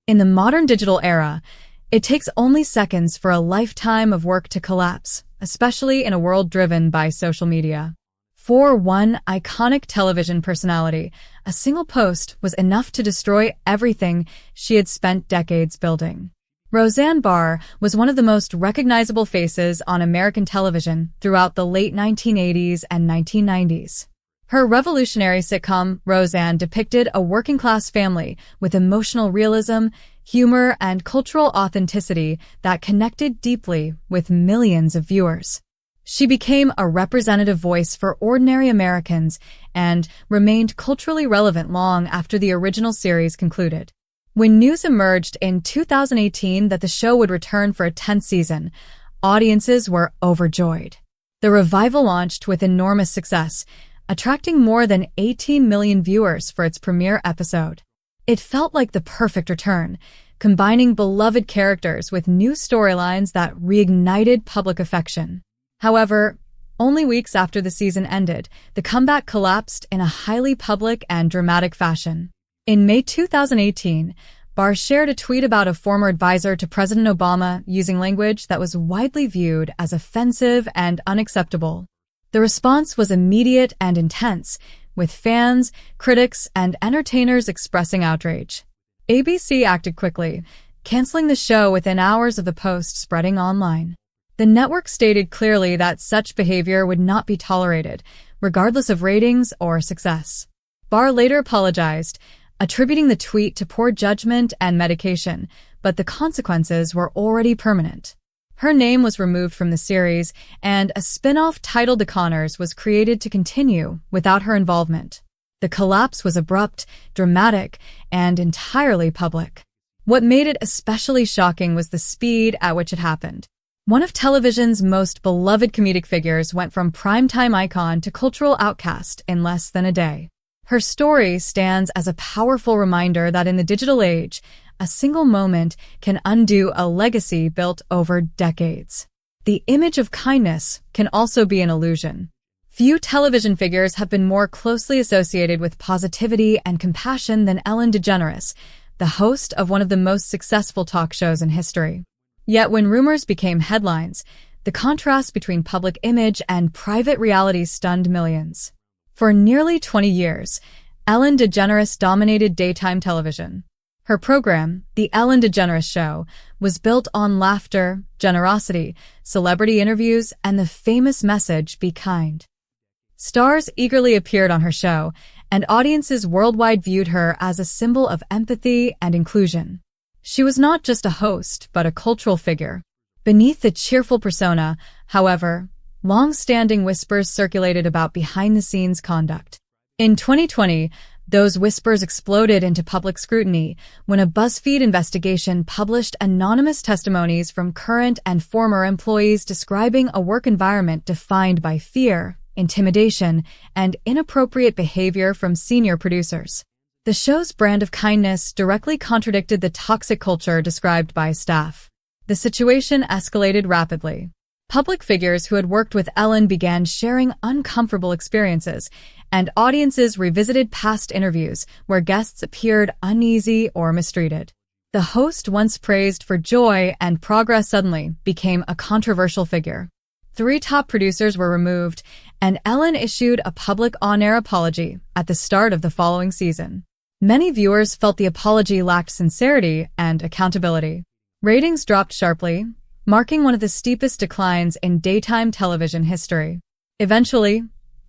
In the modern digital era, it takes only seconds for a lifetime of work to collapse, especially in a world driven by social media. For one iconic television personality, a single post was enough to destroy everything she had spent decades building. Roseanne Barr was one of the most recognizable faces on American television throughout the late 1980s and 1990s. Her revolutionary sitcom, Roseanne, depicted a working-class family with emotional realism, humor, and cultural authenticity that connected deeply with millions of viewers. She became a representative voice for ordinary Americans and remained culturally relevant long after the original series concluded. When news emerged in 2018 that the show would return for a 10th season, audiences were overjoyed. The revival launched with enormous success, attracting more than 18 million viewers for its premiere episode. It felt like the perfect return, combining beloved characters with new storylines that reignited public affection. However, only weeks after the season ended, the comeback collapsed in a highly public and dramatic fashion. In May 2018, Barr shared a tweet about a former advisor to President Obama using language that was widely viewed as offensive and unacceptable. The response was immediate and intense, with fans, critics, and entertainers expressing outrage. ABC acted quickly, canceling the show within hours of the post spreading online. The network stated clearly that such behavior would not be tolerated, regardless of ratings or success. Barr later apologized, attributing the tweet to poor judgment and medication, but the consequences were already permanent. Her name was removed from the series, and a spin-off titled The Connors was created to continue without her involvement. The collapse was abrupt, dramatic, and entirely public. What made it especially shocking was the speed at which it happened. One of television's most beloved comedic figures went from primetime icon to cultural outcast in less than a day. Her story stands as a powerful reminder that in the digital age, a single moment can undo a legacy built over decades. The image of kindness can also be an illusion. Few television figures have been more closely associated with positivity and compassion than Ellen DeGeneres, the host of one of the most successful talk shows in history. Yet when rumors became headlines, the contrast between public image and private reality stunned millions. For nearly 20 years, Ellen DeGeneres dominated daytime television. Her program, The Ellen DeGeneres Show, was built on laughter, generosity, celebrity interviews, and the famous message, "Be kind." Stars eagerly appeared on her show, and audiences worldwide viewed her as a symbol of empathy and inclusion. She was not just a host, but a cultural figure. Beneath the cheerful persona, however, long-standing whispers circulated about behind-the-scenes conduct. In 2020, those whispers exploded into public scrutiny when a BuzzFeed investigation published anonymous testimonies from current and former employees describing a work environment defined by fear, intimidation, and inappropriate behavior from senior producers. The show's brand of kindness directly contradicted the toxic culture described by staff. The situation escalated rapidly. Public figures who had worked with Ellen began sharing uncomfortable experiences, and audiences revisited past interviews where guests appeared uneasy or mistreated. The host, once praised for joy and progress, suddenly became a controversial figure. 3 top producers were removed, and Ellen issued a public on-air apology at the start of the following season. Many viewers felt the apology lacked sincerity and accountability. Ratings dropped sharply, marking one of the steepest declines in daytime television history. Eventually,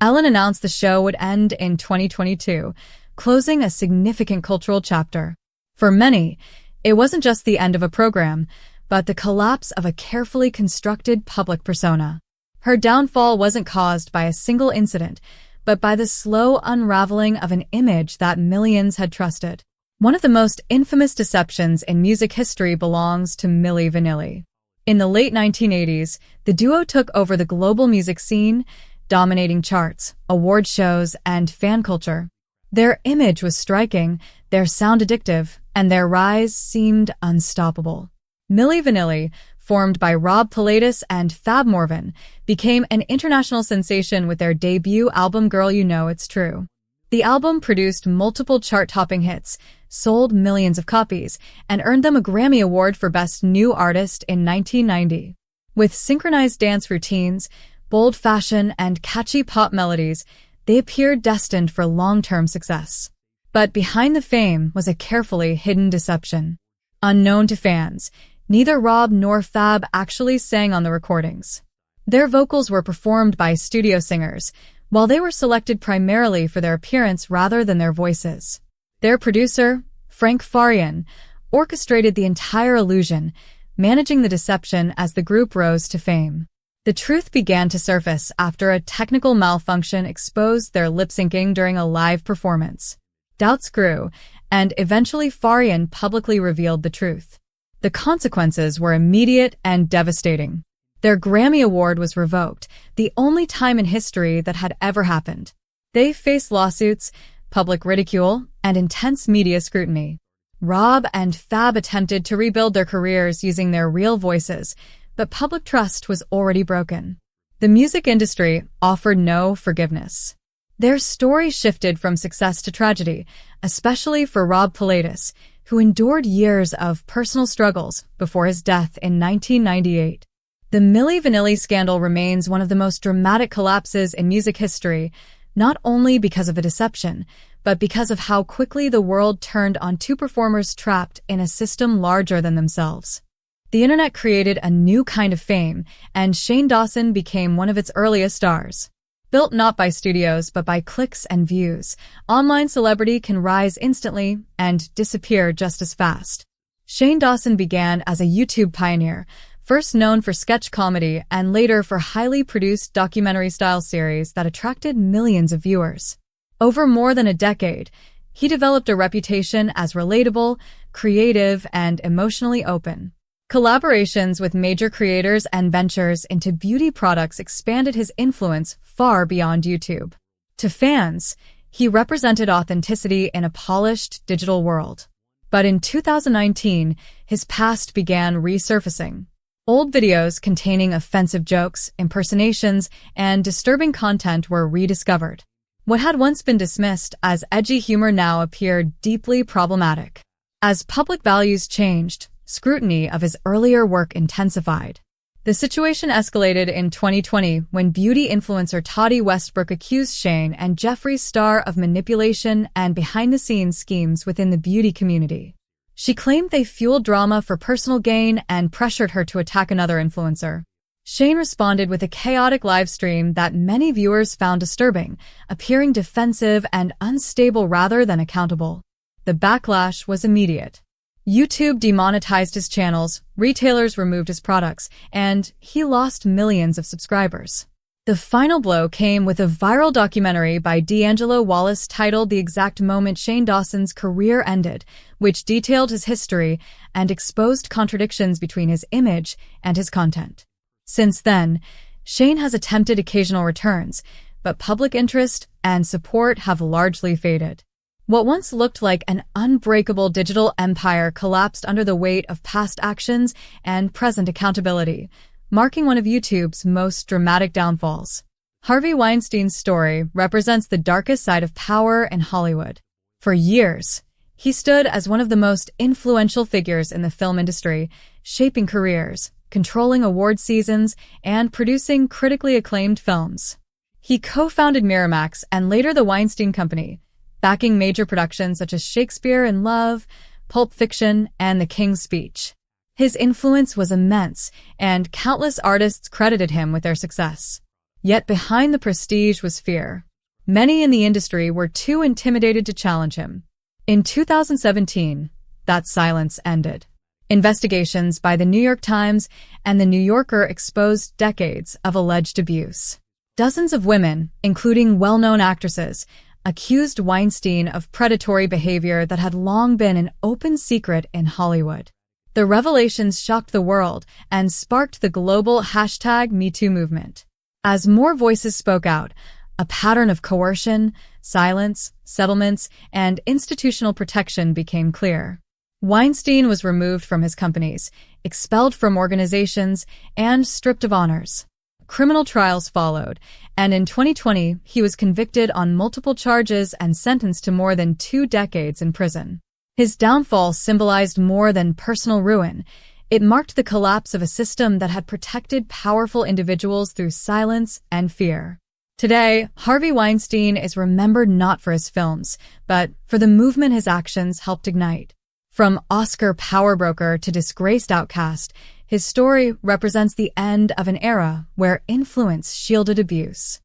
Ellen announced the show would end in 2022, closing a significant cultural chapter. For many, it wasn't just the end of a program, but the collapse of a carefully constructed public persona. Her downfall wasn't caused by a single incident, but by the slow unraveling of an image that millions had trusted. One of the most infamous deceptions in music history belongs to Milli Vanilli. In the late 1980s, the duo took over the global music scene, dominating charts, award shows, and fan culture. Their image was striking, their sound addictive, and their rise seemed unstoppable. Milli Vanilli, formed by Rob Pilatus and Fab Morvan, became an international sensation with their debut album Girl You Know It's True. The album produced multiple chart-topping hits, sold millions of copies, and earned them a Grammy Award for Best New Artist in 1990. With synchronized dance routines, bold fashion, and catchy pop melodies, they appeared destined for long-term success. But behind the fame was a carefully hidden deception. Unknown to fans, neither Rob nor Fab actually sang on the recordings. Their vocals were performed by studio singers, while they were selected primarily for their appearance rather than their voices. Their producer, Frank Farian, orchestrated the entire illusion, managing the deception as the group rose to fame. The truth began to surface after a technical malfunction exposed their lip-syncing during a live performance. Doubts grew, and eventually Farian publicly revealed the truth. The consequences were immediate and devastating. Their Grammy Award was revoked, the only time in history that had ever happened. They faced lawsuits, public ridicule, and intense media scrutiny. Rob and Fab attempted to rebuild their careers using their real voices, but public trust was already broken. The music industry offered no forgiveness. Their story shifted from success to tragedy, especially for Rob Pilatus, who endured years of personal struggles before his death in 1998. The Milli Vanilli scandal remains one of the most dramatic collapses in music history, not only because of a deception, but because of how quickly the world turned on two performers trapped in a system larger than themselves. The internet created a new kind of fame, and Shane Dawson became one of its earliest stars. Built not by studios but by clicks and views, online celebrity can rise instantly and disappear just as fast. Shane Dawson began as a YouTube pioneer, first known for sketch comedy and later for highly produced documentary-style series that attracted millions of viewers. Over more than a decade, he developed a reputation as relatable, creative, and emotionally open. Collaborations with major creators and ventures into beauty products expanded his influence far beyond YouTube. To fans, he represented authenticity in a polished digital world. But in 2019, his past began resurfacing. Old videos containing offensive jokes, impersonations, and disturbing content were rediscovered. What had once been dismissed as edgy humor now appeared deeply problematic. As public values changed, scrutiny of his earlier work intensified. The situation escalated in 2020 when beauty influencer Toddy Westbrook accused Shane and Jeffree Star of manipulation and behind-the-scenes schemes within the beauty community. She claimed they fueled drama for personal gain and pressured her to attack another influencer. Shane responded with a chaotic livestream that many viewers found disturbing, appearing defensive and unstable rather than accountable. The backlash was immediate. YouTube demonetized his channels, retailers removed his products, and he lost millions of subscribers. The final blow came with a viral documentary by D'Angelo Wallace titled The Exact Moment Shane Dawson's Career Ended, which detailed his history and exposed contradictions between his image and his content. Since then, Shane has attempted occasional returns, but public interest and support have largely faded. What once looked like an unbreakable digital empire collapsed under the weight of past actions and present accountability, marking one of YouTube's most dramatic downfalls. Harvey Weinstein's story represents the darkest side of power in Hollywood. For years, he stood as one of the most influential figures in the film industry, shaping careers, controlling award seasons, and producing critically acclaimed films. He co-founded Miramax and later the Weinstein Company, backing major productions such as Shakespeare in Love, Pulp Fiction, and The King's Speech. His influence was immense, and countless artists credited him with their success. Yet behind the prestige was fear. Many in the industry were too intimidated to challenge him. In 2017, that silence ended. Investigations by the New York Times and the New Yorker exposed decades of alleged abuse. Dozens of women, including well-known actresses, accused Weinstein of predatory behavior that had long been an open secret in Hollywood. The revelations shocked the world and sparked the global #MeToo movement. As more voices spoke out, a pattern of coercion, silence, settlements, and institutional protection became clear. Weinstein was removed from his companies, expelled from organizations, and stripped of honors. Criminal trials followed, and in 2020, he was convicted on multiple charges and sentenced to more than 2 decades in prison. His downfall symbolized more than personal ruin. It marked the collapse of a system that had protected powerful individuals through silence and fear. Today, Harvey Weinstein is remembered not for his films, but for the movement his actions helped ignite. From Oscar power broker to disgraced outcast, his story represents the end of an era where influence shielded abuse.